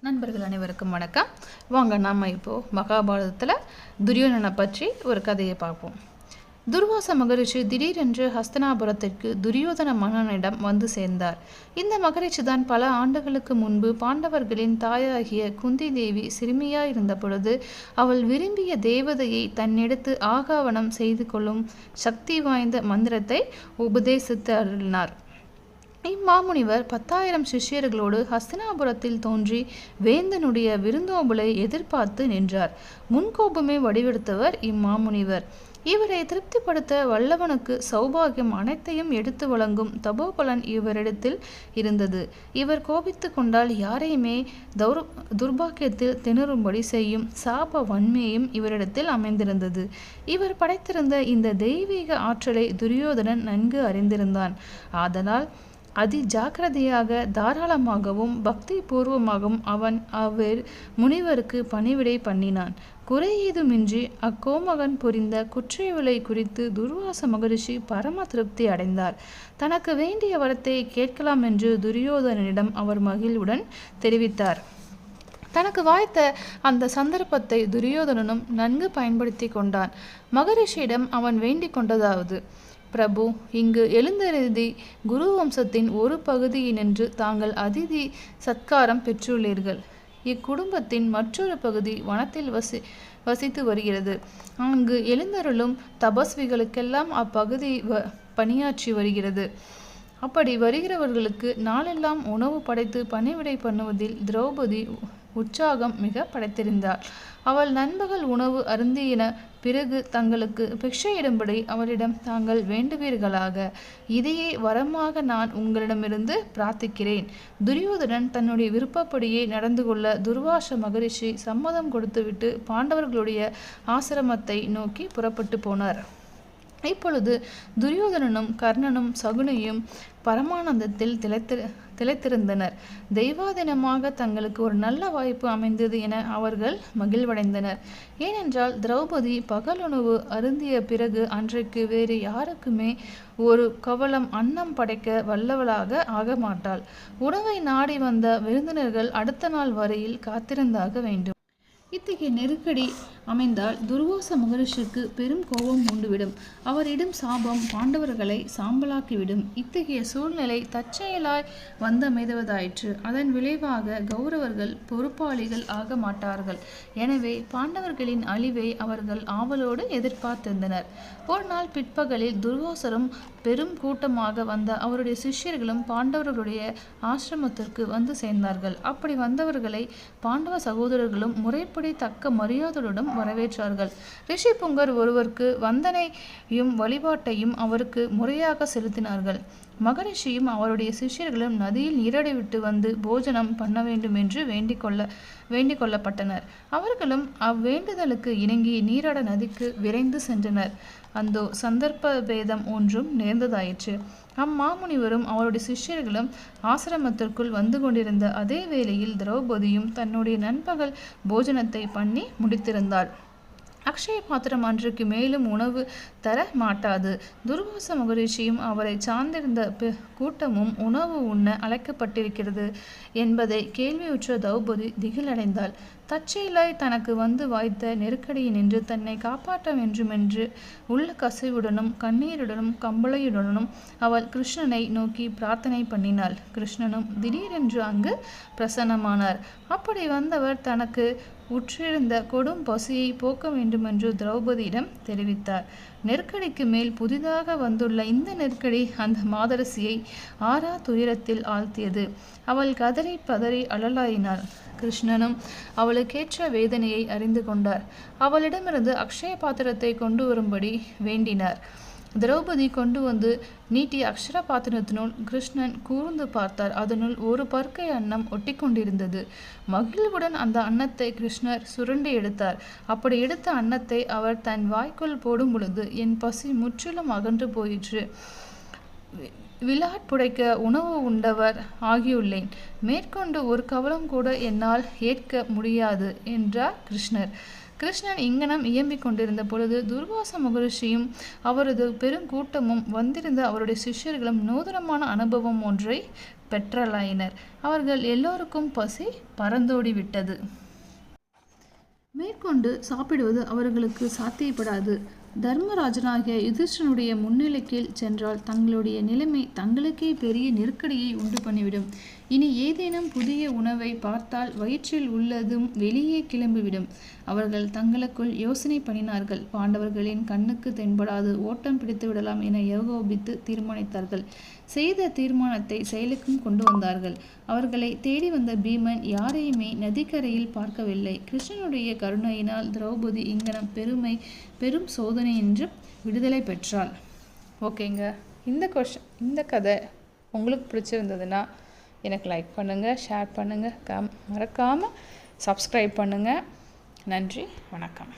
நண்பர்கள் அனைவருக்கும் வணக்கம். வாங்க நாம் இப்போது மகாபாரதத்தில் துரியோதனனை பற்றி ஒரு கதையை பார்ப்போம். துர்வாச மகரிஷி திடீரென்று ஹஸ்தினாபுரத்திற்கு துரியோதன மன்னனிடம் வந்து சேர்ந்தார். இந்த மகரிஷி தான் பல ஆண்டுகளுக்கு முன்பு பாண்டவர்களின் தாயாகிய குந்தி தேவி சிறுமியாயிருந்த பொழுது அவள் விரும்பிய தேவதையை தன்னிடத்து ஆகாவனம் செய்து கொள்ளும் சக்தி வாய்ந்த மந்திரத்தை உபதேசித்து அருளினார். இம்மாமுனிவர் 10,000 சிஷ்யர்களோடு ஹஸ்தினாபுரத்தில் தோன்றி வேந்தனுடைய விருந்தோம்பலை எதிர்பார்த்து நின்றார். முன்கோபமே வடிவெடுத்தவர் இம்மாமுனிவர். இவரை திருப்திப்படுத்த வல்லவனுக்கு சௌபாகியம் அனைத்தையும் எடுத்து வழங்கும் தபோபலன் இவரிடத்தில் இருந்தது. இவர் கோபித்து கொண்டால் யாரையுமே துர்பாக்கியத்தில் திணறும்படி செய்யும் சாப வன்மையும் இவரிடத்தில் அமைந்திருந்தது. இவர் படைத்திருந்த இந்த தெய்வீக ஆற்றலை துரியோதனன் நன்கு அறிந்திருந்தான். ஆதலால் அதி ஜாக்கிரதையாக தாராளமாகவும் பக்தி பூர்வமாகவும் அவன் முனிவருக்கு பணிவிடை பண்ணினான். குறையேதுமின்றி அக்கோமகன் புரிந்த குற்றவியலை குறித்து துர்வாச மகரிஷி பரம திருப்தி அடைந்தார். தனக்கு வேண்டிய வரத்தை கேட்கலாம் என்று துரியோதனனிடம் அவர் மகிழ்வுடன் தெரிவித்தார். தனக்கு வாய்த்த அந்த சந்தர்ப்பத்தை துரியோதனனும் நன்கு பயன்படுத்தி கொண்டான். மகரிஷியிடம் அவன் வேண்டிக் கொண்டதாவது: பிரபு, இங்கு எழுந்தருளி குரு வம்சத்தின் ஒரு பகுதியினின்று தாங்கள் அதிதி சத்காரம் பெற்றுள்ளீர்கள். இக்குடும்பத்தின் மற்றொரு பகுதி வனத்தில் வசித்து வருகிறது. அங்கு எழுந்தருளும் தபஸ்விகளுக்கெல்லாம் அப்பகுதி பணியாற்றி வருகிறது. அப்படி வருகிறவர்களுக்கு நாளெல்லாம் உணவு படைத்து பணிவிடை பண்ணுவதில் திரௌபதி உற்சாகம் மிக படைத்திருந்தாள். அவள் நண்பகல் உணவு அருந்தின பிறகு தங்களுக்கு பிக்ஷையிடும்படி அவளிடம் தாங்கள் வேண்டுவீர்களாக. இதையே வரமாக நான் உங்களிடமிருந்து பிரார்த்திக்கிறேன். துரியோதனன் தன்னுடைய விருப்பப்படியே நடந்து கொள்ள துர்வாச மகரிஷி சம்மதம் கொடுத்துவிட்டு பாண்டவர்களுடைய ஆசிரமத்தை நோக்கி புறப்பட்டு போனார். இப்பொழுது துரியோதனனும் கர்ணனும் சகுனியும் பரமானந்தத்தில் திளைத்திருந்தனர். தெய்வாதீனமாக தங்களுக்கு ஒரு நல்ல வாய்ப்பு அமைந்தது என அவர்கள் மகிழ்வடைந்தனர். ஏனென்றால் திரௌபதி பகலுணவு அருந்திய பிறகு அன்றைக்கு வேறு யாருக்குமே ஒரு கவலம் அன்னம் படைக்க வல்லவளாக ஆக மாட்டாள். உணவை நாடி வந்த விருந்தினர்கள் அடுத்த நாள் வரையில் காத்திருந்தாக வேண்டும். இத்தகைய நெருக்கடி அமைந்தால் துர்வாச மகரிஷிக்கு பெரும் கோபம் உண்டுவிடும். அவரிடம் சாபம் பாண்டவர்களை சாம்பலாக்கிவிடும். இத்தகைய சூழ்நிலை தற்செயலாய் வந்தமைவதாயிற்று. அதன் விளைவாக கௌரவர்கள் பொறுப்பாளிகள் ஆக மாட்டார்கள். எனவே பாண்டவர்களின் அழிவை அவர்கள் ஆவலோடு எதிர்பார்த்திருந்தனர். ஒரு நாள் பிற்பகலில் துர்வாசரும் பெரும் கூட்டமாக வந்த அவருடைய சிஷ்யர்களும் பாண்டவர்களுடைய ஆசிரமத்திற்கு வந்து சேர்ந்தார்கள். அப்படி வந்தவர்களை பாண்டவ சகோதரர்களும் முறைப்படி தக்க மரியாதையுடன் வரவேற்றார்கள். ரிஷி புங்கர் ஒருவருக்கு வந்தனையும் வழிபாட்டையும் அவருக்கு முறையாக செலுத்தினார்கள். மகரிஷியும் அவருடைய சிஷ்யர்களும் நதியில் நீராடிவிட்டு வந்து போஜனம் பண்ண வேண்டும் என்று வேண்டிக் கொள்ளப்பட்டனர். அவர்களும் அவ்வேண்டுதலுக்கு இணங்கி நீராட நதிக்கு விரைந்து சென்றனர். அந்தோ சந்தர்ப்ப பேதம் ஒன்றும் நேர்ந்ததாயிற்று. அம்மாமுனிவரும் அவருடைய சிஷ்யர்களும் ஆசிரமத்திற்குள் வந்து கொண்டிருந்த அதே வேளையில் திரௌபதியும் தன்னுடைய நண்பகல் போஜனத்தை பண்ணி முடித்திருந்தாள். அக்ஷய பாத்திரம் அன்றைக்கு மேலும் உணவு தர மாட்டாது. துர்வாச மகரிஷியும் அவரை சார்ந்திருந்த கூட்டமும் உணவு உண்ண அழைக்கப்பட்டிருக்கிறது என்பதை கேள்வியுற்ற திரௌபதி திகிலடைந்தாள். தற்செயலாய் தனக்கு வந்து வாய்த்த நெருக்கடியினின்று தன்னை காப்பாற்ற வேண்டுமென்று உள்ள கசிவுடனும் கண்ணீருடனும் கம்பளையுடனும் அவள் கிருஷ்ணனை நோக்கி பிரார்த்தனை பண்ணினாள். கிருஷ்ணனும் திடீரென்று அங்கு பிரசன்னமானார். அப்படி வந்தவர் தனக்கு உற்றிருந்த கொடும் பசியை போக்க வேண்டுமென்று திரௌபதியிடம் தெரிவித்தார். நெருக்கடிக்கு மேல் புதிதாக வந்துள்ள இந்த நெருக்கடி அந்த மாதரசியை ஆறா துயரத்தில் ஆழ்த்தியது. அவள் கதறி பதறி அழலாயினாள். கிருஷ்ணனும் அவளுக்கேற்ற வேதனையை அறிந்து கொண்டார். அவளிடமிருந்து அக்ஷய பாத்திரத்தை கொண்டு வரும்படி வேண்டினார். திரௌபதி கொண்டு வந்து நீட்டிய அக்ஷர பாத்திரத்தினுள் கிருஷ்ணன் கூர்ந்து பார்த்தார். அதனுள் ஒரு பருக்கை அன்னம் ஒட்டி கொண்டிருந்தது. மகிழ்வுடன் அந்த அன்னத்தை கிருஷ்ணர் சுரண்டி எடுத்தார். அப்படி எடுத்த அன்னத்தை அவர் தன் வாய்க்குள் போடும் பொழுது, என் பசி முற்றிலும் அகன்று போயிற்று. விளாட்புடைக்க உணவு உண்டவர் ஆகியுள்ளேன். மேற்கொண்டு ஒரு கவலம் கூட என்னால் ஏற்க முடியாது என்றார் கிருஷ்ணர். கிருஷ்ணன் இங்கனம் இயம்பிக் கொண்டிருந்த பொழுது துர்வாச மகரிஷியும் அவரது பெருங்கூட்டமும் வந்திருந்த அவருடைய சிஷ்யர்களும் நூதனமான அனுபவம் ஒன்றை பெற்றலாயினர். அவர்கள் எல்லோருக்கும் பசி பறந்தோடி விட்டது. மேற்கொண்டு சாப்பிடுவது அவர்களுக்கு சாத்தியப்படாது. தர்மராஜனாகிய யுதிஷ்டனுடைய முன்னிலைக்கு சென்றால் தங்களுடைய நிலைமை தங்களுக்கே பெரிய நெருக்கடியை உண்டு பண்ணிவிடும். இனி ஏதேனும் புதிய உணவை பார்த்தால் வயிற்றில் உள்ளதும் வெளியே கிளம்பிவிடும். அவர்கள் தங்களுக்குள் யோசனை பண்ணினார்கள். பாண்டவர்களின் கண்ணுக்கு தென்படாது ஓட்டம் பிடித்து விடலாம் என ஏகோபித்து தீர்மானித்தார்கள். செய்த தீர்மானத்தை செயலுக்கும் கொண்டு வந்தார்கள். அவர்களை தேடி வந்த பீமன் யாரையுமே நதிக்கரையில் பார்க்கவில்லை. கிருஷ்ணனுடைய கருணையினால் திரௌபதி இங்கனம் பெரும் சோதனை என்று விடுதலை பெற்றாள். ஓகேங்க, இந்த கதை உங்களுக்கு பிடிச்சிருந்ததுன்னா எனக்கு லைக் பண்ணுங்கள், ஷேர் பண்ணுங்கள், மறக்காமல் சப்ஸ்கிரைப் பண்ணுங்கள். நன்றி, வணக்கம்.